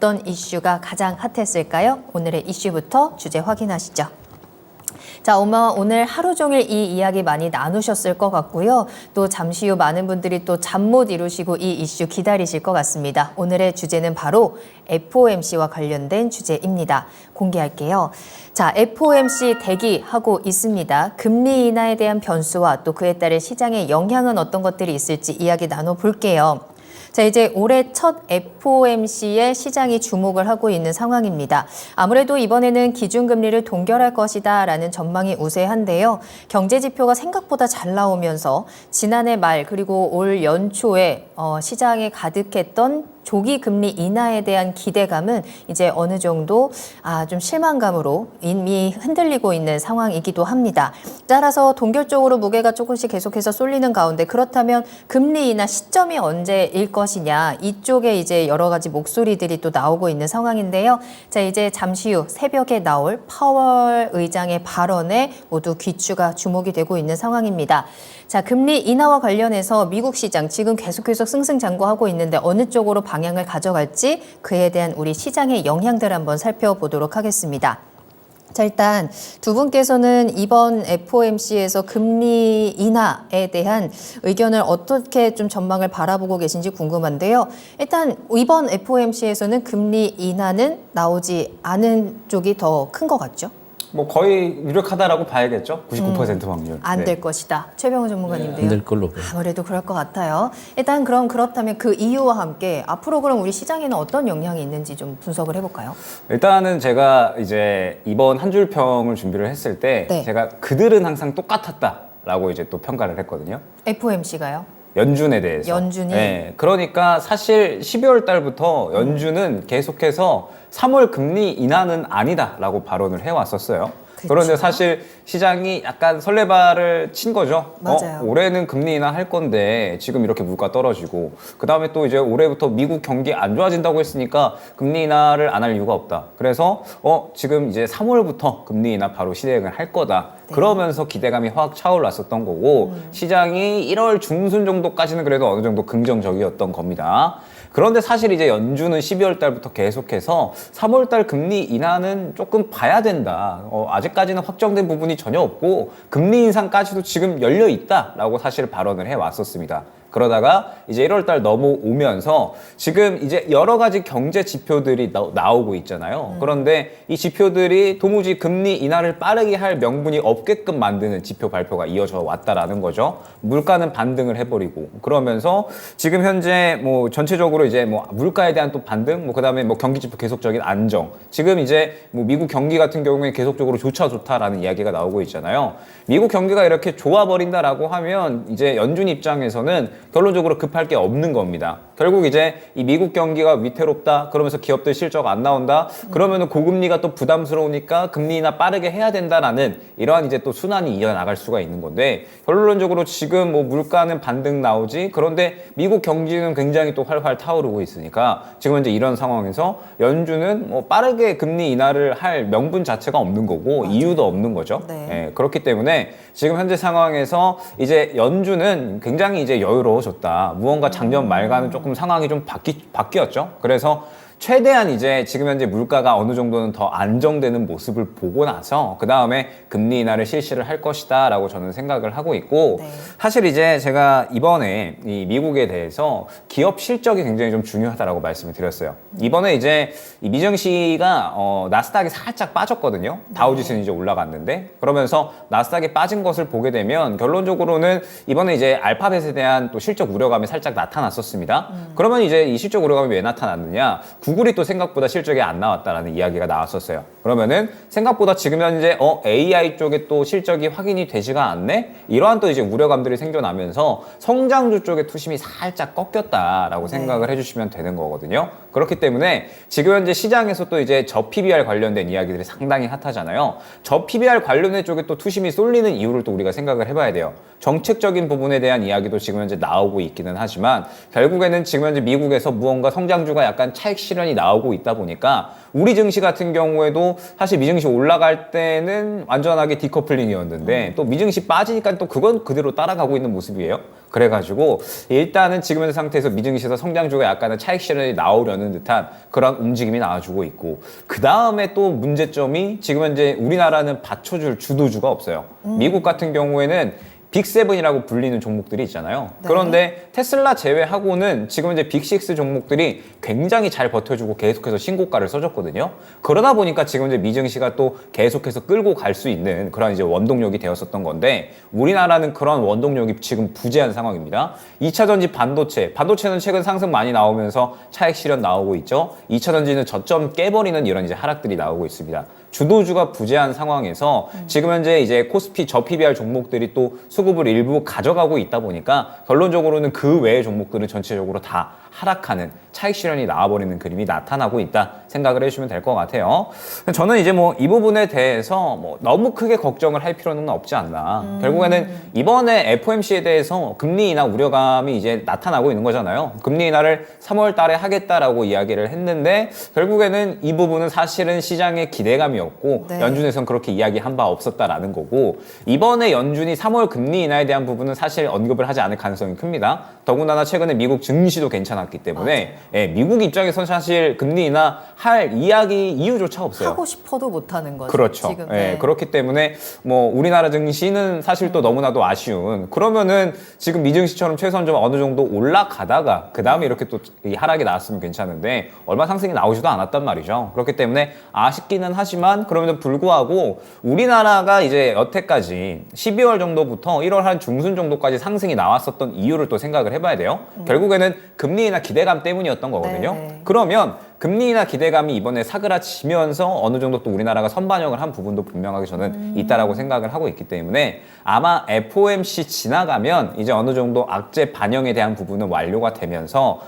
어떤 이슈가 가장 핫했을까요? 오늘의 이슈부터 주제 확인하시죠. 자, 오늘 하루 종일 이 이야기 많이 나누셨을 것 같고요. 또 잠시 후 많은 분들이 또 잠 못 이루시고 이 이슈 기다리실 것 같습니다. 오늘의 주제는 바로 FOMC와 관련된 주제입니다. 공개할게요. 자, FOMC 대기하고 있습니다. 금리 인하에 대한 변수와 또 그에 따른 시장의 영향은 어떤 것들이 있을지 이야기 나눠볼게요. 자, 이제 올해 첫 FOMC에 시장이 주목을 하고 있는 상황입니다. 아무래도 이번에는 기준금리를 동결할 것이다라는 전망이 우세한데요. 경제 지표가 생각보다 잘 나오면서 지난해 말 그리고 올 연초에 시장에 가득했던 조기 금리 인하에 대한 기대감은 이제 어느 정도 좀 실망감으로 이미 흔들리고 있는 상황이기도 합니다. 따라서 동결 쪽으로 무게가 조금씩 계속해서 쏠리는 가운데 그렇다면 금리 인하 시점이 언제일 것이냐 이쪽에 이제 여러 가지 목소리들이 또 나오고 있는 상황인데요. 자, 이제 잠시 후 새벽에 나올 파월 의장의 발언에 모두 귀추가 주목이 되고 있는 상황입니다. 자, 금리 인하와 관련해서 미국 시장 지금 계속해서 승승장구하고 있는데 어느 쪽으로 방향을 가져갈지 그에 대한 우리 시장의 영향들 한번 살펴보도록 하겠습니다. 자, 일단 두 분께서는 이번 FOMC에서 금리 인하에 대한 의견을 어떻게 좀 전망을 바라보고 계신지 궁금한데요. 일단 이번 FOMC에서는 금리 인하는 나오지 않은 쪽이 더 큰 것 같죠? 뭐 거의 유력하다라고 봐야겠죠. 99% 확률. 안 될 것이다. 최병호 전문가님도요. 안 될 걸로 봐요. 아무래도 그럴 것 같아요. 일단 그렇다면 그 이유와 함께 앞으로 그럼 우리 시장에는 어떤 영향이 있는지 좀 분석을 해볼까요? 일단은 제가 이제 이번 한 줄 평을 준비를 했을 때 네. 제가 그들은 항상 똑같았다라고 이제 또 평가를 했거든요. FOMC가요? 연준에 대해서. 연준이? 네. 그러니까 사실 12월 달부터 연준은 계속해서 3월 금리 인하는 아니다라고 발언을 해왔었어요. 그쵸. 그런데 사실 시장이 약간 설레발을 친 거죠. 맞아요. 올해는 금리 인하 할 건데 지금 이렇게 물가 떨어지고 그 다음에 또 이제 올해부터 미국 경기 안 좋아진다고 했으니까 금리 인하를 안 할 이유가 없다. 그래서 지금 이제 3월부터 금리 인하 바로 시행을 할 거다. 네. 그러면서 기대감이 확 차올랐었던 거고 시장이 1월 중순 정도까지는 그래도 어느 정도 긍정적이었던 겁니다. 그런데 사실 이제 연준은 12월 달부터 계속해서 3월 달 금리 인하는 조금 봐야 된다. 아직까지는 확정된 부분이 전혀 없고 금리 인상까지도 지금 열려 있다라고 사실 발언을 해 왔었습니다. 그러다가 이제 1월 달 넘어오면서 지금 이제 여러 가지 경제 지표들이 나오고 있잖아요. 그런데 이 지표들이 도무지 금리 인하를 빠르게 할 명분이 없게끔 만드는 지표 발표가 이어져 왔다라는 거죠. 물가는 반등을 해버리고 그러면서 지금 현재 뭐 전체적으로 이제 뭐 물가에 대한 또 반등, 뭐 그다음에 뭐 경기 지표 계속적인 안정. 지금 이제 뭐 미국 경기 같은 경우에 계속적으로 좋다라는 이야기가 나오고 있잖아요. 미국 경기가 이렇게 좋아버린다라고 하면 이제 연준 입장에서는 결론적으로 급할 게 없는 겁니다. 결국 이제 이 미국 경기가 위태롭다. 그러면서 기업들 실적 안 나온다. 그러면은 고금리가 또 부담스러우니까 금리 인하 빠르게 해야 된다라는 이러한 이제 또 순환이 이어나갈 수가 있는 건데 결론적으로 지금 뭐 물가는 반등 나오지. 그런데 미국 경기는 굉장히 또 활활 타오르고 있으니까 지금 현재 이런 상황에서 연준은 뭐 빠르게 금리 인하를 할 명분 자체가 없는 거고 맞아요. 이유도 없는 거죠. 네. 예, 그렇기 때문에 지금 현재 상황에서 이제 연준은 굉장히 이제 여유로워졌다. 무언가 작년 말과는 조금 상황이 좀 바뀌었죠. 그래서 최대한 이제 지금 현재 물가가 어느 정도는 더 안정되는 모습을 보고 나서 그 다음에 금리 인하를 실시를 할 것이다 라고 저는 생각을 하고 있고 네. 사실 이제 제가 이번에 이 미국에 대해서 기업 실적이 굉장히 좀 중요하다라고 말씀을 드렸어요. 이번에 이제 이 미증시가 나스닥이 살짝 빠졌거든요. 다우지수는 이제 올라갔는데 그러면서 나스닥이 빠진 것을 보게 되면 결론적으로는 이번에 이제 알파벳에 대한 또 실적 우려감이 살짝 나타났었습니다. 그러면 이제 이 실적 우려감이 왜 나타났느냐? 구글이 또 생각보다 실적이 안 나왔다라는 이야기가 나왔었어요. 그러면은 생각보다 지금 현재 AI 쪽에 또 실적이 확인이 되지가 않네? 이러한 또 이제 우려감들이 생겨나면서 성장주 쪽의 투심이 살짝 꺾였다라고 생각을 해주시면 되는 거거든요. 그렇기 때문에 지금 현재 시장에서 또 이제 저 PBR 관련된 이야기들이 상당히 핫하잖아요. 저 PBR 관련된 쪽에 또 투심이 쏠리는 이유를 또 우리가 생각을 해봐야 돼요. 정책적인 부분에 대한 이야기도 지금 현재 나오고 있기는 하지만 결국에는 지금 현재 미국에서 무언가 성장주가 약간 차익 실현이 나오고 있다 보니까 우리 증시 같은 경우에도 사실 미증시 올라갈 때는 완전하게 디커플링이었는데 또 미증시 빠지니까 또 그건 그대로 따라가고 있는 모습이에요. 그래가지고 일단은 지금 현재 상태에서 미증시에서 성장주가 약간은 차익 실현이 나오려는 듯한 그런 움직임이 나와주고 있고 그 다음에 또 문제점이 지금 현재 우리나라는 받쳐줄 주도주가 없어요. 미국 같은 경우에는 빅7이라고 불리는 종목들이 있잖아요. 네. 그런데 테슬라 제외하고는 지금 이제 빅6 종목들이 굉장히 잘 버텨주고 계속해서 신고가를 써줬거든요. 그러다 보니까 지금 이제 미증시가 또 계속해서 끌고 갈 수 있는 그런 이제 원동력이 되었었던 건데 우리나라는 그런 원동력이 지금 부재한 상황입니다. 2차 전지 반도체는 최근 상승 많이 나오면서 차익 실현 나오고 있죠. 2차 전지는 저점 깨버리는 이런 이제 하락들이 나오고 있습니다. 주도주가 부재한 상황에서 지금 현재 이제 코스피 저 PBR 종목들이 또 수급을 일부 가져가고 있다 보니까 결론적으로는 그 외의 종목들은 전체적으로 다 하락하는 차익 실현이 나와버리는 그림이 나타나고 있다 생각을 해주시면 될 것 같아요. 저는 이제 뭐 이 부분에 대해서 뭐 너무 크게 걱정을 할 필요는 없지 않나. 결국에는 이번에 FOMC에 대해서 금리 인하 우려감이 이제 나타나고 있는 거잖아요. 금리 인하를 3월 달에 하겠다라고 이야기를 했는데 결국에는 이 부분은 사실은 시장의 기대감이었고 네. 연준에선 그렇게 이야기한 바 없었다라는 거고 이번에 연준이 3월 금리 인하에 대한 부분은 사실 언급을 하지 않을 가능성이 큽니다. 더군다나 최근에 미국 증시도 괜찮았기 때문에 예, 미국 입장에선 사실 금리 인하 할 이유조차 없어요. 하고 싶어도 못하는 거죠. 그렇죠. 지금. 예, 네. 그렇기 때문에 뭐 우리나라 증시는 사실 또 너무나도 아쉬운 그러면은 지금 미증시처럼 최소한 좀 어느 정도 올라가다가 그 다음에 이렇게 또 이 하락이 나왔으면 괜찮은데 얼마 상승이 나오지도 않았단 말이죠. 그렇기 때문에 아쉽기는 하지만 그럼에도 불구하고 우리나라가 이제 여태까지 12월 정도부터 1월 한 중순 정도까지 상승이 나왔었던 이유를 또 생각을 해봐야 돼요. 결국에는 금리 인하 기대감 때문이었던 거거든요. 네. 그러면 금리 인하 기대감이 이번에 사그라지면서 어느 정도 또 우리나라가 선반영을 한 부분도 분명하게 저는 있다라고 생각을 하고 있기 때문에 아마 FOMC 지나가면 이제 어느 정도 악재 반영에 대한 부분은 완료가 되면서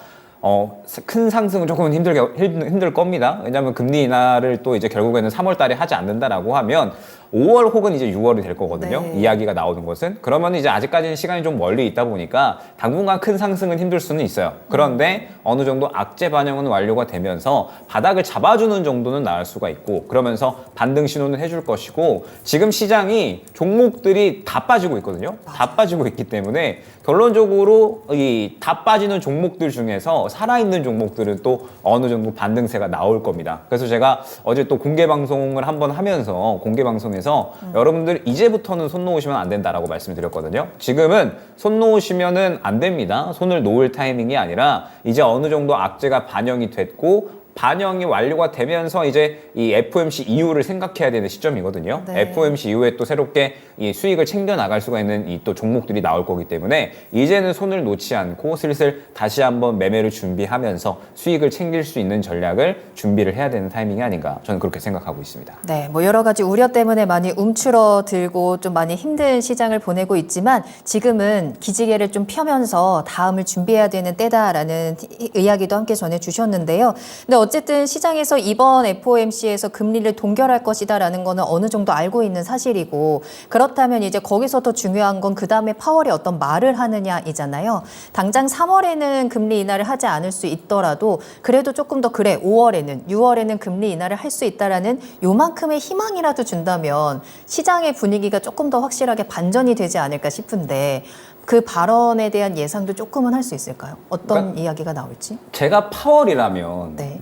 큰 상승은 조금은 힘들 겁니다. 왜냐하면 금리 인하를 또 이제 결국에는 3월 달에 하지 않는다라고 하면 5월 혹은 이제 6월이 될 거거든요. 네. 이야기가 나오는 것은. 그러면 이제 아직까지는 시간이 좀 멀리 있다 보니까 당분간 큰 상승은 힘들 수는 있어요. 그런데 어느 정도 악재 반영은 완료가 되면서 바닥을 잡아주는 정도는 나올 수가 있고 그러면서 반등 신호는 해줄 것이고 지금 시장이 종목들이 다 빠지고 있거든요. 다 빠지고 있기 때문에 결론적으로 이 다 빠지는 종목들 중에서 살아있는 종목들은 또 어느 정도 반등세가 나올 겁니다. 그래서 제가 어제 또 공개 방송을 한번 하면서 공개 방송에서 여러분들 이제부터는 손 놓으시면 안 된다라고 말씀을 드렸거든요. 지금은 손 놓으시면은 안 됩니다. 손을 놓을 타이밍이 아니라 이제 어느 정도 악재가 반영이 됐고 반영이 완료가 되면서 이제 이 FOMC 이후를 생각해야 되는 시점이거든요. 네. FOMC 이후에 또 새롭게 이 수익을 챙겨 나갈 수가 있는 이 또 종목들이 나올 거기 때문에 이제는 손을 놓지 않고 슬슬 다시 한번 매매를 준비하면서 수익을 챙길 수 있는 전략을 준비를 해야 되는 타이밍이 아닌가 저는 그렇게 생각하고 있습니다. 네, 뭐 여러 가지 우려 때문에 많이 움츠러들고 좀 많이 힘든 시장을 보내고 있지만 지금은 기지개를 좀 펴면서 다음을 준비해야 되는 때다라는 이야기도 함께 전해주셨는데요. 근데 어쨌든 시장에서 이번 FOMC에서 금리를 동결할 것이다라는 거는 어느 정도 알고 있는 사실이고 그렇다면 이제 거기서 더 중요한 건 그 다음에 파월이 어떤 말을 하느냐이잖아요. 당장 3월에는 금리 인하를 하지 않을 수 있더라도 그래도 조금 더 그래 5월에는 6월에는 금리 인하를 할 수 있다라는 요만큼의 희망이라도 준다면 시장의 분위기가 조금 더 확실하게 반전이 되지 않을까 싶은데 그 발언에 대한 예상도 조금은 할 수 있을까요? 어떤 이야기가 나올지? 제가 파월이라면 네.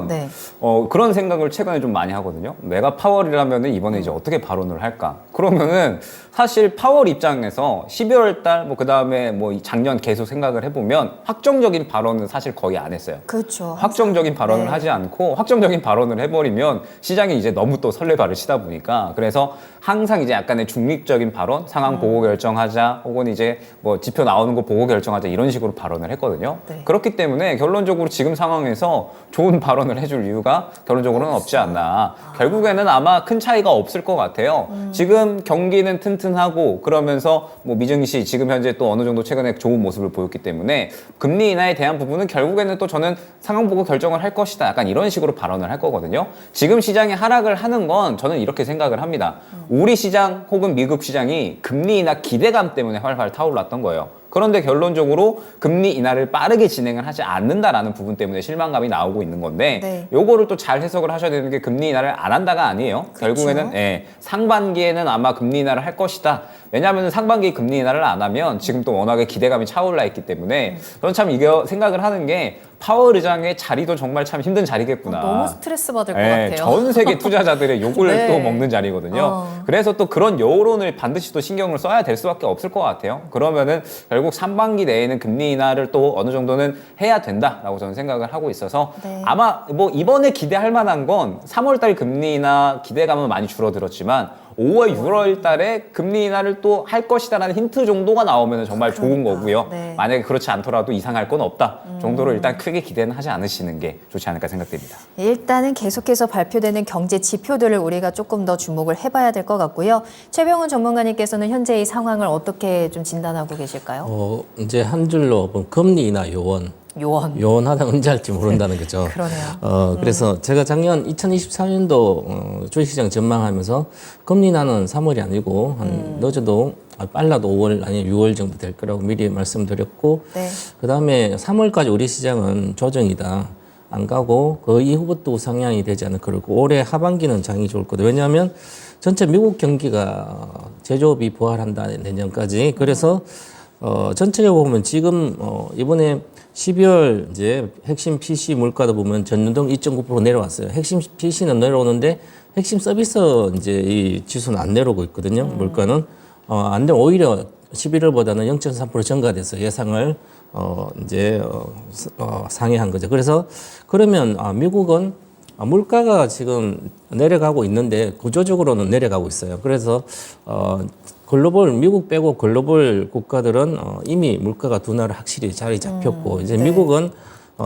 네. 그런 생각을 최근에 좀 많이 하거든요. 내가 파월이라면 이번에 이제 어떻게 발언을 할까? 그러면은 사실 파월 입장에서 12월 달 뭐 그다음에 뭐 작년 계속 생각을 해보면 확정적인 발언은 사실 거의 안 했어요. 그렇죠. 확정적인 발언을 네. 하지 않고 확정적인 발언을 해버리면 시장이 이제 너무 또 설레발을 치다 보니까 그래서 항상 이제 약간의 중립적인 발언, 상황 보고 결정하자 혹은 건 이제 뭐 지표 나오는 거 보고 결정하자 이런 식으로 발언을 했거든요. 네. 그렇기 때문에 결론적으로 지금 상황에서 좋은 발언을 해줄 이유가 결론적으로는 없지 않나. 결국에는 아마 큰 차이가 없을 것 같아요. 지금 경기는 튼튼하고 그러면서 뭐 미증시 지금 현재 또 어느 정도 최근에 좋은 모습을 보였기 때문에 금리 인하에 대한 부분은 결국에는 또 저는 상황 보고 결정을 할 것이다. 약간 이런 식으로 발언을 할 거거든요. 지금 시장이 하락을 하는 건 저는 이렇게 생각을 합니다. 우리 시장 혹은 미국 시장이 금리 인하 기대감 때문에 활활 타올랐던 거예요. 그런데 결론적으로 금리 인하를 빠르게 진행을 하지 않는다라는 부분 때문에 실망감이 나오고 있는 건데 네. 요거를 또 잘 해석을 하셔야 되는 게 금리 인하를 안 한다가 아니에요. 그렇죠. 결국에는 상반기에는 아마 금리 인하를 할 것이다. 왜냐하면 상반기 금리 인하를 안 하면 지금 또 워낙에 기대감이 차올라 있기 때문에 저는 참 이게 생각을 하는 게 파월 의장의 자리도 정말 참 힘든 자리겠구나. 너무 스트레스 받을 것 같아요. 전 세계 투자자들의 욕을 네. 또 먹는 자리거든요. 그래서 또 그런 여론을 반드시 또 신경을 써야 될 수밖에 없을 것 같아요. 그러면은 결국 상반기 내에는 금리 인하를 또 어느 정도는 해야 된다라고 저는 생각을 하고 있어서 네. 아마 뭐 이번에 기대할 만한 건 3월달 금리 인하 기대감은 많이 줄어들었지만 5월, 6월 달에 금리 인하를 또 할 것이다라는 힌트 정도가 나오면 정말 좋은 거고요. 네. 만약에 그렇지 않더라도 이상할 건 없다 정도로 일단 크게 기대는 하지 않으시는 게 좋지 않을까 생각됩니다. 일단은 계속해서 발표되는 경제 지표들을 우리가 조금 더 주목을 해봐야 될 것 같고요. 최병훈 전문가님께서는 현재 이 상황을 어떻게 좀 진단하고 계실까요? 이제 한 줄로 보면 금리 인하 요원. 요원하다 언제 할지 모른다는 거죠. 그러네요. 그래서 제가 작년 2024년도 주식시장 전망하면서 금리 인하는 3월이 아니고 한 늦어도 빨라도 5월 아니면 6월 정도 될 거라고 미리 말씀드렸고 네. 그다음에 3월까지 우리 시장은 조정이다. 안 가고 그 이후부터 우상향이 되지 않을 거고 올해 하반기는 장이 좋을 거다. 왜냐하면 전체 미국 경기가 제조업이 부활한다 내년까지. 그래서 전체적으로 보면 지금 이번에 12월 이제 핵심 PC 물가도 보면 전년동 2.9% 내려왔어요. 핵심 PC는 내려오는데 핵심 서비스 이제 이 지수는 안 내려오고 있거든요. 물가는 안 되면 오히려 11월보다는 0.3% 증가돼서 예상을 상회한 거죠. 그래서 그러면 미국은 물가가 지금 내려가고 있는데 구조적으로는 내려가고 있어요. 그래서 글로벌 미국 빼고 글로벌 국가들은 이미 물가가 둔화를 확실히 자리 잡혔고 이제 네. 미국은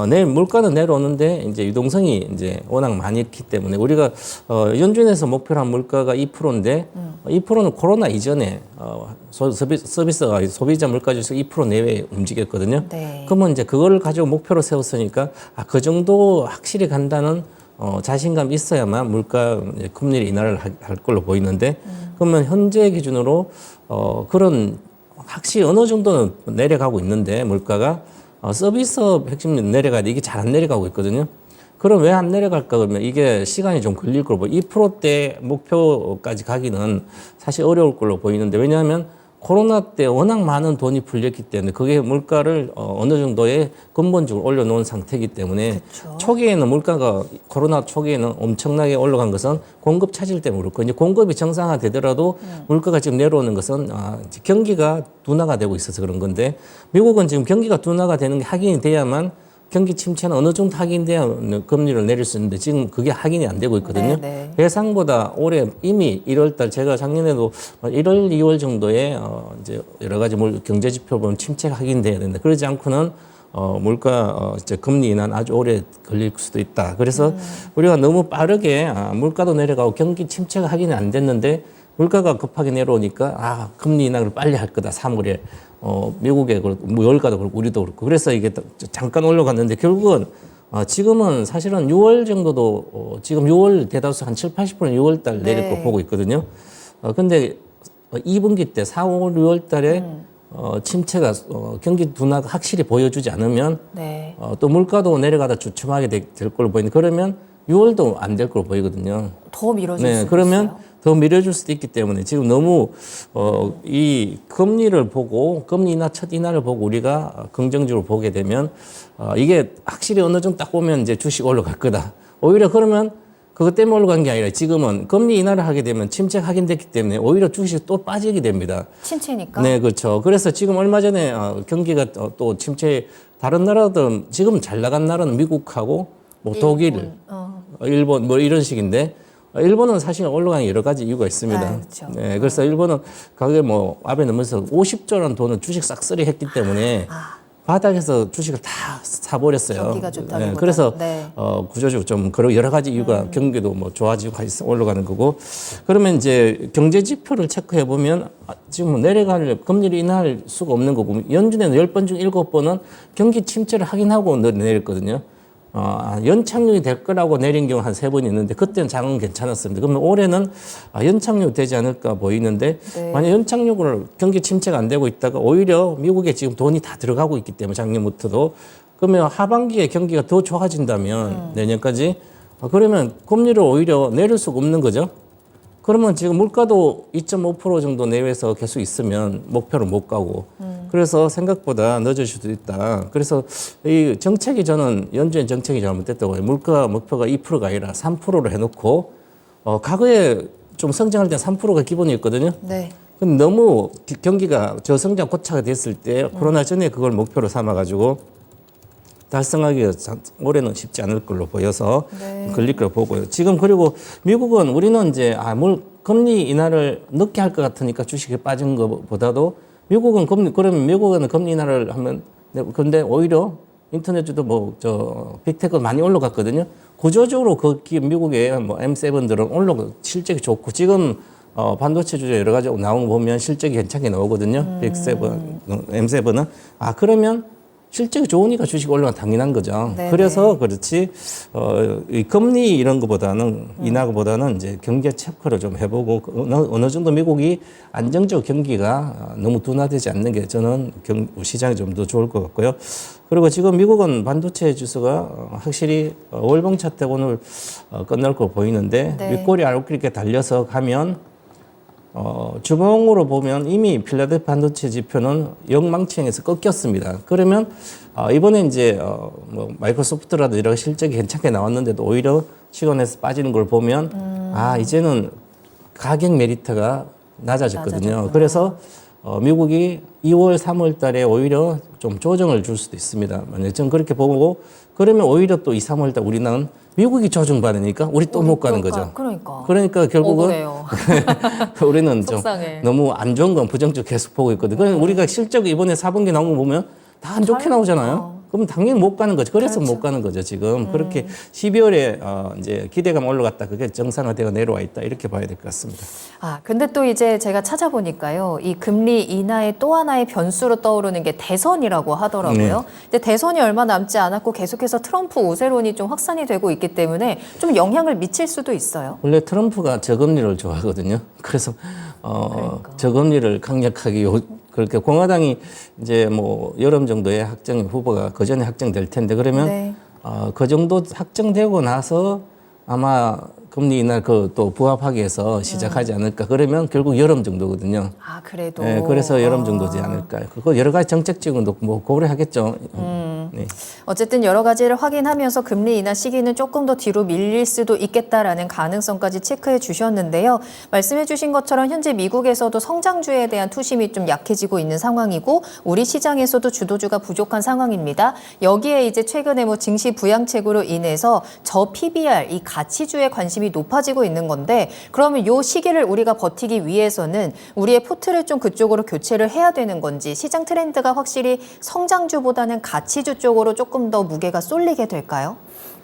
내일 물가는 내려오는데 이제 유동성이 이제 워낙 많이 있기 때문에 우리가 연준에서 목표로 한 물가가 2%인데 2%는 코로나 이전에 서비스가 소비자 물가 지수 2% 내외에 움직였거든요. 네. 그러면 이제 그걸 가지고 목표로 세웠으니까 그 정도 확실히 간다는 자신감 있어야만 물가 금리 인하를 할 걸로 보이는데 그러면 현재 기준으로 그런 확실히 어느 정도는 내려가고 있는데 물가가 서비스업 핵심 내려가야 돼. 이게 잘 안 내려가고 있거든요. 그럼 왜 안 내려갈까 그러면 이게 시간이 좀 걸릴 걸로 보여. 2%대 목표까지 가기는 사실 어려울 걸로 보이는데 왜냐하면 코로나 때 워낙 많은 돈이 풀렸기 때문에 그게 물가를 어느 정도의 근본적으로 올려놓은 상태이기 때문에 그쵸. 초기에는 물가가 코로나 초기에는 엄청나게 올라간 것은 공급 차질 때문에 그렇고 이제 공급이 정상화되더라도 물가가 지금 내려오는 것은 이제 경기가 둔화가 되고 있어서 그런 건데 미국은 지금 경기가 둔화가 되는 게 확인이 돼야만 경기 침체는 어느 정도 확인돼야 금리를 내릴 수 있는데 지금 그게 확인이 안 되고 있거든요. 네. 예상보다 올해 이미 1월달 제가 작년에도 1월, 2월 정도에 이제 여러 가지 경제 지표 보면 침체가 확인돼야 된다. 그러지 않고는 물가 이제 금리 인하는 아주 오래 걸릴 수도 있다. 그래서 우리가 너무 빠르게 물가도 내려가고 경기 침체가 확인이 안 됐는데 물가가 급하게 내려오니까 금리 인하를 빨리 할 거다. 3월에 미국에 그렇고 월가도 그렇고 우리도 그렇고 그래서 이게 잠깐 올라갔는데 결국은 지금은 사실은 6월 정도도 지금 6월 대다수 한 7, 80%는 6월 달 내릴 네. 거 보고 있거든요. 근데 2분기 때 4, 5, 6월 달에 침체가 경기 둔화가 확실히 보여주지 않으면 네. 또 물가도 내려가다 주춤하게 될 걸로 보이는데 그러면 6월도 안 될 걸로 보이거든요. 더 미뤄질 수 그러면 있어요. 더 미뤄질 수도 있기 때문에 지금 너무 이 금리를 보고 금리 인하 첫 인하를 보고 우리가 긍정적으로 보게 되면 이게 확실히 어느 정도 딱 보면 이제 주식 올라갈 거다. 오히려 그러면 그것 때문에 올라간 게 아니라 지금은 금리 인하를 하게 되면 침체 확인됐기 때문에 오히려 주식이 또 빠지게 됩니다. 침체니까. 네, 그렇죠. 그래서 지금 얼마 전에 경기가 또 침체 다른 나라들 지금 잘 나간 나라는 미국하고 뭐 독일, 일본 뭐 이런 식인데 일본은 사실 올라가는 여러 가지 이유가 있습니다. 아, 그렇죠. 네, 그래서 일본은 가격에 뭐 아베노미스 50조라는 돈을 주식 싹쓸이 했기 때문에 바닥에서 주식을 다 사버렸어요. 경기가 좋다기보다는. 그래서 네. 구조적으로 좀 그런 여러 가지 이유가 경기도 뭐 좋아지고 올라가는 거고 그러면 이제 경제 지표를 체크해 보면 지금 내려갈 금리를 인하할 수가 없는 거고 연준에는 10번 중 7번은 경기 침체를 확인하고 내렸거든요. 연착륙이 될 거라고 내린 경우 한 3번 있는데 그때는 장은 괜찮았습니다. 그러면 올해는 연착륙 되지 않을까 보이는데 네. 만약 연착륙을 경기 침체가 안 되고 있다가 오히려 미국에 지금 돈이 다 들어가고 있기 때문에 작년부터도 그러면 하반기에 경기가 더 좋아진다면 내년까지 그러면 금리를 오히려 내릴 수가 없는 거죠. 그러면 지금 물가도 2.5% 정도 내외에서 계속 있으면 목표를 못 가고 그래서 생각보다 늦을 수도 있다. 그래서 이 정책이 저는 연준의 정책이 잘못됐다고 해요. 물가 목표가 2%가 아니라 3%로 해놓고 과거에 좀 성장할 때 3%가 기본이었거든요. 네. 근데 너무 경기가 저성장 고차가 됐을 때 코로나 전에 그걸 목표로 삼아가지고 달성하기가 올해는 쉽지 않을 걸로 보여서 네. 걸릴 걸 보고요. 지금 그리고 미국은 우리는 이제 금리 인하를 늦게 할 것 같으니까 주식에 빠진 것보다도 미국은 그러면 미국은 금리 인하를 하면 근데 오히려 인터넷주도 빅테크 많이 올라갔거든요. 구조적으로 미국의 뭐 M7들은 올라가 실적이 좋고 지금 반도체 주제 여러 가지 나온 거 보면 실적이 괜찮게 나오거든요. M7은 그러면 실적이 좋으니까 주식 올라가 당연한 거죠. 네네. 그래서 그렇지, 이 금리 이런 거보다는, 인하보다는 이제 경제 체크를 좀 해보고, 어느 정도 미국이 안정적 경기가 너무 둔화되지 않는 게 저는 시장이 좀 더 좋을 것 같고요. 그리고 지금 미국은 반도체 지수가 확실히 월봉차 때 오늘 끝날 거 보이는데, 네. 윗골이 아래골이 이렇게 달려서 가면 주봉으로 보면 이미 필라델피아 반도체 지표는 역망치형에서 꺾였습니다. 그러면 이번에 이제 뭐 마이크로소프트라도 여러 실적이 괜찮게 나왔는데도 오히려 시간에서 빠지는 걸 보면 이제는 가격 메리트가 낮아졌거든요. 낮아졌구나. 그래서 미국이 2월, 3월 달에 오히려 좀 조정을 줄 수도 있습니다. 만약 저는 그렇게 보고 그러면 오히려 또 2, 3월 달 우리는 미국이 조정받으니까 우리 또 못 가는 거죠. 그러니까 결국은 억울해요. 우리는 좀 속상해. 너무 안 좋은 건 부정적 계속 보고 있거든요. 그럼 우리가 실적 이번에 4분기 나온 거 보면 다 안 좋게 나오잖아요. 그럼 당연히 못 가는 거죠. 그래서 못 가는 거죠, 지금. 그렇게 12월에 이제 기대감 올라갔다. 그게 정상화되어 내려와 있다. 이렇게 봐야 될 것 같습니다. 근데 또 이제 제가 찾아보니까요. 이 금리 인하의 또 하나의 변수로 떠오르는 게 대선이라고 하더라고요. 근데 대선이 얼마 남지 않았고 계속해서 트럼프 우세론이 좀 확산이 되고 있기 때문에 좀 영향을 미칠 수도 있어요. 원래 트럼프가 저금리를 좋아하거든요. 그래서 저금리를 강력하게 그렇게 공화당이 이제 뭐 여름 정도에 확정 후보가 그 전에 확정될 텐데 그러면 네. 그 정도 확정되고 나서 아마 금리 인하 또 부합하기 위해서 시작하지 않을까. 그러면 결국 여름 정도거든요. 그래도. 네, 그래서 여름 정도지 않을까. 그거 여러 가지 정책적으로 뭐 고려하겠죠. 네. 어쨌든 여러 가지를 확인하면서 금리 인하 시기는 조금 더 뒤로 밀릴 수도 있겠다라는 가능성까지 체크해 주셨는데요. 말씀해 주신 것처럼 현재 미국에서도 성장주에 대한 투심이 좀 약해지고 있는 상황이고 우리 시장에서도 주도주가 부족한 상황입니다. 여기에 이제 최근에 뭐 증시 부양책으로 인해서 저 PBR, 이 가치주에 관심이 높아지고 있는 건데 그러면 이 시기를 우리가 버티기 위해서는 우리의 포트를 좀 그쪽으로 교체를 해야 되는 건지 시장 트렌드가 확실히 성장주보다는 가치주 쪽으로 조금 더 무게가 쏠리게 될까요?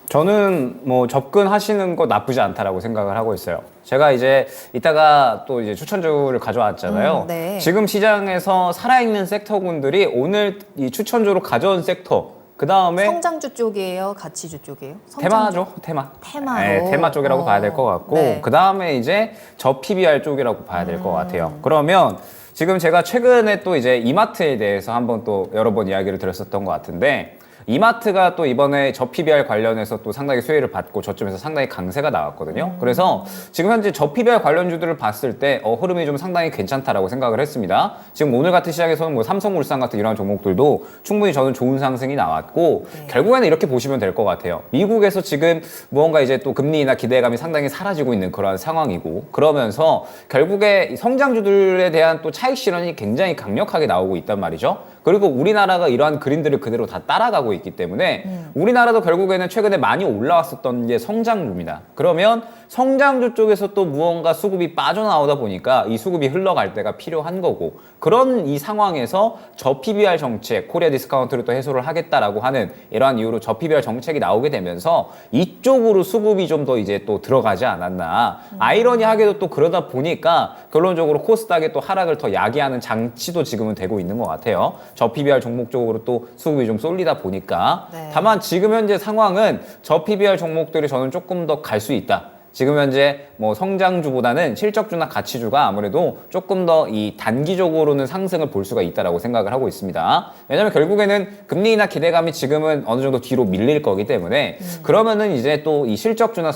저는 뭐 접근하시는 거 나쁘지 않다라고 생각을 하고 있어요. 제가 이제 이따가 또 이제 추천주를 가져왔잖아요. 네. 지금 시장에서 살아있는 섹터군들이 오늘 이 추천주로 가져온 섹터 그 다음에 성장주 쪽이에요? 가치주 쪽이에요? 테마죠, 테마. 테마로. 네, 테마 쪽이라고 봐야 될 것 같고 네. 그 다음에 이제 저 PBR 쪽이라고 봐야 될 것 같아요. 그러면 지금 제가 최근에 또 이제 이마트에 대해서 한번 또 여러 번 이야기를 드렸었던 것 같은데 이마트가 또 이번에 저 PBR 관련해서 또 상당히 수혜를 받고 저점에서 상당히 강세가 나왔거든요. 그래서 지금 현재 저 PBR 관련주들을 봤을 때 흐름이 좀 상당히 괜찮다라고 생각을 했습니다. 지금 오늘 같은 시장에서는 뭐 삼성물산 같은 이런 종목들도 충분히 저는 좋은 상승이 나왔고 결국에는 이렇게 보시면 될 것 같아요. 미국에서 지금 무언가 이제 또 금리 인하 기대감이 상당히 사라지고 있는 그러한 상황이고 그러면서 결국에 성장주들에 대한 또 차익 실현이 굉장히 강력하게 나오고 있단 말이죠. 그리고 우리나라가 이러한 그림들을 그대로 다 따라가고 있기 때문에 우리나라도 결국에는 최근에 많이 올라왔었던 게 성장주입니다. 그러면 성장주 쪽에서 또 무언가 수급이 빠져나오다 보니까 이 수급이 흘러갈 때가 필요한 거고, 그런 이 상황에서 저PBR 정책, 코리아 디스카운트를 또 해소를 하겠다라고 하는 이러한 이유로 저PBR 정책이 나오게 되면서 이쪽으로 수급이 좀 더 이제 또 들어가지 않았나. 아이러니하게도 또 그러다 보니까 결론적으로 코스닥의 또 하락을 더 야기하는 장치도 지금은 되고 있는 것 같아요. 저PBR 종목 쪽으로 또 수급이 좀 쏠리다 보니까. 네. 다만 지금 현재 상황은 저PBR 종목들이 저는 조금 더 갈 수 있다. 지금 현재 뭐 성장주보다는 실적주나 가치주가 아무래도 조금 더 이 단기적으로는 상승을 볼 수가 있다라고 생각을 하고 있습니다. 왜냐면 결국에는 금리 인하 기대감이 지금은 어느 정도 뒤로 밀릴 거기 때문에 그러면은 이제 또 이 실적주나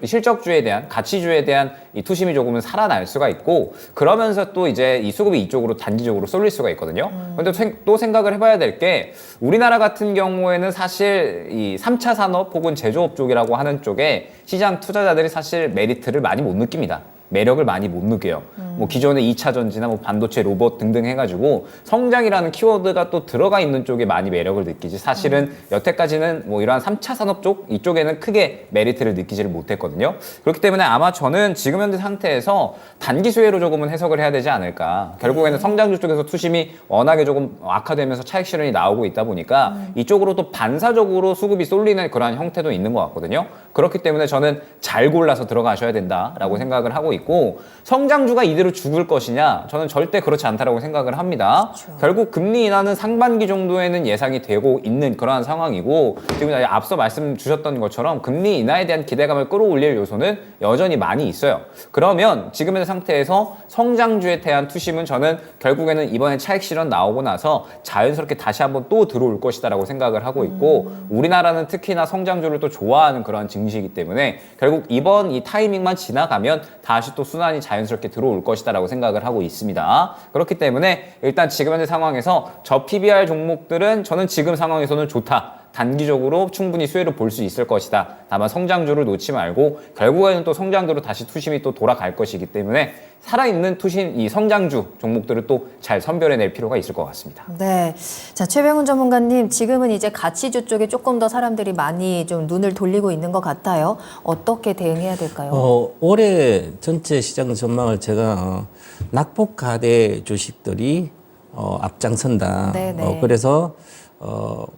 실적주에 대한 가치주에 대한 이 투심이 조금은 살아날 수가 있고, 그러면서 또 이제 이 수급이 이쪽으로 단기적으로 쏠릴 수가 있거든요. 근데 또 생각을 해봐야 될 게, 우리나라 같은 경우에는 사실 이 3차 산업 혹은 제조업 쪽이라고 하는 쪽에 시장 투자자들이 사실 메리트를 많이 못 느낍니다. 매력을 많이 못 느껴요. 뭐 기존의 2차 전지나 뭐 반도체, 로봇 등등 해가지고 성장이라는 키워드가 또 들어가 있는 쪽에 많이 매력을 느끼지, 사실은 여태까지는 뭐 이러한 3차 산업 쪽 이쪽에는 크게 메리트를 느끼지를 못했거든요. 그렇기 때문에 아마 저는 지금 현재 상태에서 단기 수혜로 조금은 해석을 해야 되지 않을까. 결국에는 성장주 쪽에서 투심이 워낙에 조금 악화되면서 차익 실현이 나오고 있다 보니까 이쪽으로 또 반사적으로 수급이 쏠리는 그러한 형태도 있는 것 같거든요. 그렇기 때문에 저는 잘 골라서 들어가셔야 된다라고 생각을 하고 있고, 성장주가 이대로 죽을 것이냐, 저는 절대 그렇지 않다라고 생각을 합니다. 그렇죠. 결국 금리 인하는 상반기 정도에는 예상이 되고 있는 그러한 상황이고, 지금 앞서 말씀 주셨던 것처럼 금리 인하에 대한 기대감을 끌어올릴 요소는 여전히 많이 있어요. 그러면 지금의 상태에서 성장주에 대한 투심은 저는 결국에는 이번에 차익 실현 나오고 나서 자연스럽게 다시 한번 또 들어올 것이다라고 생각을 하고 있고, 우리나라는 특히나 성장주를 또 좋아하는 그런 증시이기 때문에 결국 이번 이 타이밍만 지나가면 다시 또 순환이 자연스럽게 들어올 것이다라고 생각을 하고 있습니다. 그렇기 때문에 일단 지금 현재 상황에서 저PBR 종목들은 저는 지금 상황에서는 좋다. 단기적으로 충분히 수혜를 볼 수 있을 것이다. 다만 성장주를 놓지 말고 결국에는 또 성장주로 다시 투심이 또 돌아갈 것이기 때문에 살아있는 투신 이 성장주 종목들을 또 잘 선별해낼 필요가 있을 것 같습니다. 네. 자, 최병훈 전문가님, 지금은 이제 가치주 쪽에 조금 더 사람들이 많이 좀 눈을 돌리고 있는 것 같아요. 어떻게 대응해야 될까요? 올해 전체 시장 전망을 제가 낙폭과대 주식들이 앞장선다. 네네. 그래서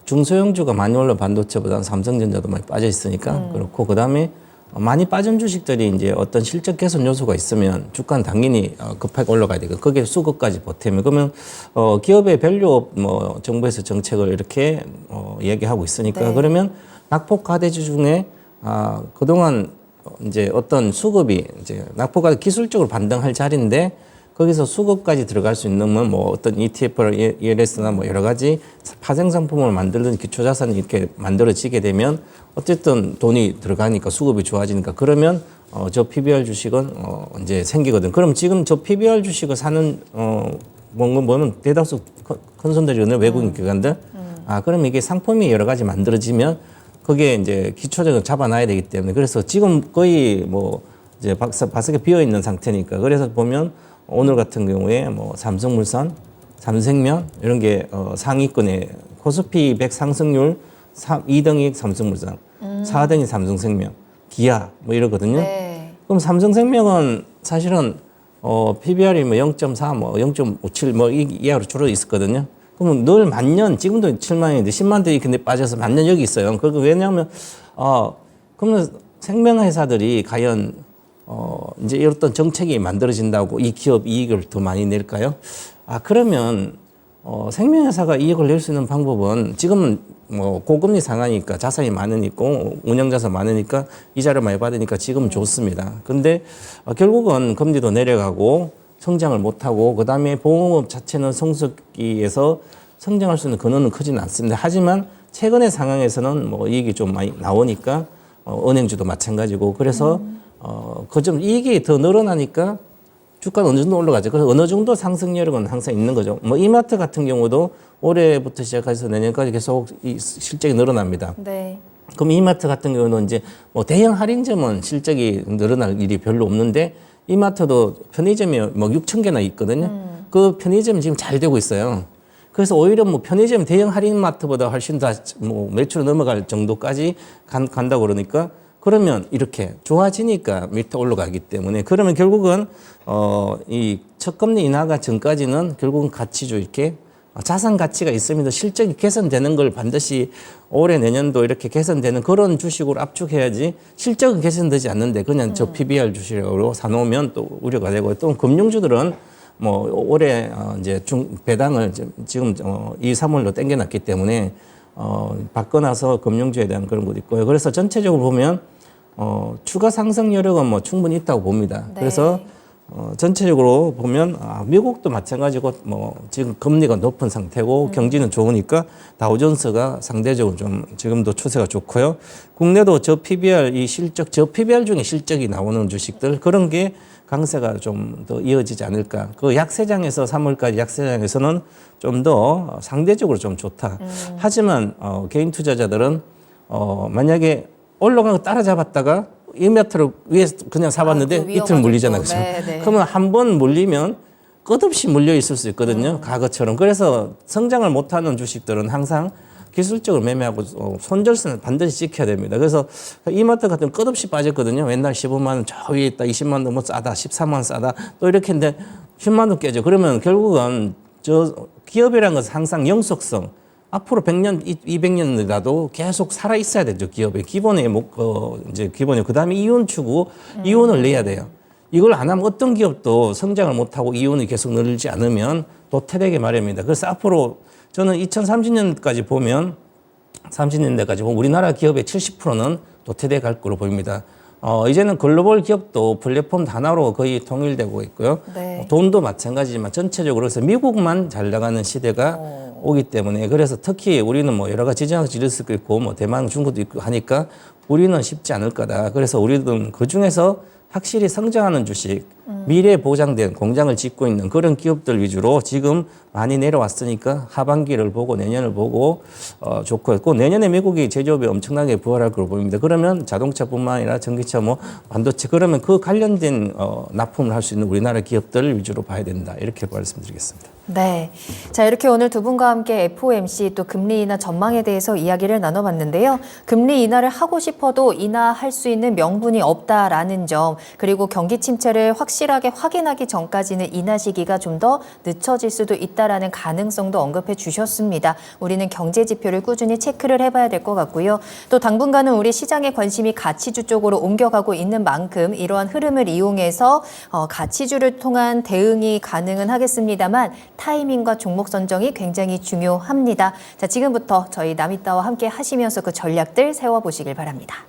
중소형주가 많이 올라 반도체보다는 삼성전자도 많이 빠져 있으니까 그렇고, 그다음에 많이 빠진 주식들이 이제 어떤 실적 개선 요소가 있으면 주가는 당연히 급하게 올라가야 되고, 거기에 수급까지 보태면, 그러면 기업의 밸류업 뭐 정부에서 정책을 이렇게 얘기하고 있으니까 네. 그러면 낙폭과대주 중에 그동안 이제 어떤 수급이 이제 낙폭과대 기술적으로 반등할 자리인데 거기서 수급까지 들어갈 수 있는 뭐 어떤 ETF나 ELS나 뭐 여러 가지 파생 상품을 만들든 기초 자산이 이렇게 만들어지게 되면 어쨌든 돈이 들어가니까 수급이 좋아지니까, 그러면 저 PBR 주식은 이제 생기거든. 그럼 지금 저 PBR 주식을 사는 뭔가 보면 대다수 큰 손들이 오늘 외국인 기관들, 그럼 이게 상품이 여러 가지 만들어지면 거기에 이제 기초적으로 잡아놔야 되기 때문에, 그래서 지금 거의 뭐 이제 바삭에 비어 있는 상태니까, 그래서 보면 오늘 같은 경우에 뭐 삼성물산, 삼성생명 이런 게 상위권에 코스피 100 상승률 2등이 삼성물산, 4등이 삼성생명, 기아 뭐 이러거든요. 네. 그럼 삼성생명은 사실은 PBR이 뭐 0.4, 뭐 0.57 뭐 이하로 줄어 있었거든요. 그러면 늘 만년, 지금도 7만원인데 10만원이 근데 빠져서 만년 여기 있어요. 그거 왜냐하면 그러면 생명회사들이 과연 이제 이런 정책이 만들어진다고 이 기업 이익을 더 많이 낼까요? 그러면 생명회사가 이익을 낼 수 있는 방법은, 지금은 뭐 고금리 상황이니까 자산이 많으니까, 운영자산 많으니까 이자를 많이 받으니까 지금 좋습니다. 근데 결국은 금리도 내려가고 성장을 못하고, 그 다음에 보험업 자체는 성숙기에서 성장할 수 있는 근원은 크지는 않습니다. 하지만 최근의 상황에서는 뭐 이익이 좀 많이 나오니까 은행주도 마찬가지고, 그래서 그 좀 이익이 더 늘어나니까 주가는 어느 정도 올라가죠. 그래서 어느 정도 상승 여력은 항상 있는 거죠. 뭐 이마트 같은 경우도 올해부터 시작해서 내년까지 계속 이 실적이 늘어납니다. 네. 그럼 이마트 같은 경우는 이제 뭐 대형 할인점은 실적이 늘어날 일이 별로 없는데, 이마트도 편의점이 뭐 6천 개나 있거든요. 그 편의점이 지금 잘 되고 있어요. 그래서 오히려 뭐 편의점 대형 할인마트보다 훨씬 더 뭐 매출 넘어갈 정도까지 간다고 그러니까 그러면 이렇게 좋아지니까 밑에 올라가기 때문에 그러면 결국은 이 첫 금리 인하가 전까지는 결국은 가치주 이렇게 자산 가치가 있으면서 실적이 개선되는 걸 반드시 올해 내년도 이렇게 개선되는 그런 주식으로 압축해야지 실적은 개선되지 않는데 그냥 저 PBR 주식으로 사놓으면 또 우려가 되고 또 금융주들은 뭐 올해 이제 배당을 지금 2, 3월로 땡겨놨기 때문에 받고 나서 금융주에 대한 그런 것도 있고요. 그래서 전체적으로 보면 추가 상승 여력은 뭐 충분히 있다고 봅니다. 네. 그래서 전체적으로 보면 미국도 마찬가지고 뭐 지금 금리가 높은 상태고 경기는 좋으니까 다우존스가 상대적으로 좀 지금도 추세가 좋고요. 국내도 저 PBR 이 실적 저 PBR 중에 실적이 나오는 주식들 그런 게 강세가 좀 더 이어지지 않을까. 그 약세장에서 3월까지 약세장에서는 좀 더 상대적으로 좀 좋다. 하지만 개인 투자자들은 만약에 올라간 거 따라잡았다가 1m를 위에서 그냥 사봤는데 그 이틀 물리잖아요. 그죠? 네, 네. 그러면 한 번 물리면 끝없이 물려 있을 수 있거든요. 과거처럼. 그래서 성장을 못하는 주식들은 항상 기술적으로 매매하고 손절선을 반드시 지켜야 됩니다. 그래서 이마트 같은 건 끝없이 빠졌거든요. 맨날 15만 원 저 위에 있다, 20만 원 너무 싸다, 14만 원 싸다 또 이렇게 했는데 10만 원 깨져. 그러면 결국은 저 기업이라는 것은 항상 영속성 앞으로 100년, 200년이라도 계속 살아 있어야 되죠, 기업의. 기본의 이제 기본이. 그 다음에 이윤 추구, 이윤을 내야 돼요. 이걸 안 하면 어떤 기업도 성장을 못하고 이윤이 계속 늘지 않으면 도태되게 마련입니다. 그래서 앞으로 저는 2030년까지 보면, 30년대까지 보면 우리나라 기업의 70%는 도태돼 갈 거로 보입니다. 이제는 글로벌 기업도 플랫폼 하나로 거의 통일되고 있고요. 네. 돈도 마찬가지지만 전체적으로 해서 미국만 잘 나가는 시대가 오기 때문에 그래서 특히 우리는 뭐 여러 가지 지정학이 있을 수도 있고 뭐 대만, 중국도 있고 하니까 우리는 쉽지 않을 거다. 그래서 우리는 그 중에서 확실히 성장하는 주식, 미래 보장된 공장을 짓고 있는 그런 기업들 위주로 지금 많이 내려왔으니까 하반기를 보고 내년을 보고 좋고 그 내년에 미국이 제조업이 엄청나게 부활할 걸로 보입니다. 그러면 자동차뿐만 아니라 전기차 뭐 반도체 그러면 그 관련된 납품을 할 수 있는 우리나라 기업들 위주로 봐야 된다. 이렇게 말씀드리겠습니다. 네. 자, 이렇게 오늘 두 분과 함께 FOMC 또 금리 인하 전망에 대해서 이야기를 나눠봤는데요. 금리 인하를 하고 싶어도 인하할 수 있는 명분이 없다라는 점, 그리고 경기 침체를 확실하게 확인하기 전까지는 인하 시기가 좀 더 늦춰질 수도 있다라는 가능성도 언급해 주셨습니다. 우리는 경제 지표를 꾸준히 체크를 해봐야 될 것 같고요. 또 당분간은 우리 시장의 관심이 가치주 쪽으로 옮겨가고 있는 만큼 이러한 흐름을 이용해서 가치주를 통한 대응이 가능은 하겠습니다만 타이밍과 종목 선정이 굉장히 중요합니다. 자, 지금부터 저희 남이따와 함께 하시면서 그 전략들 세워보시길 바랍니다.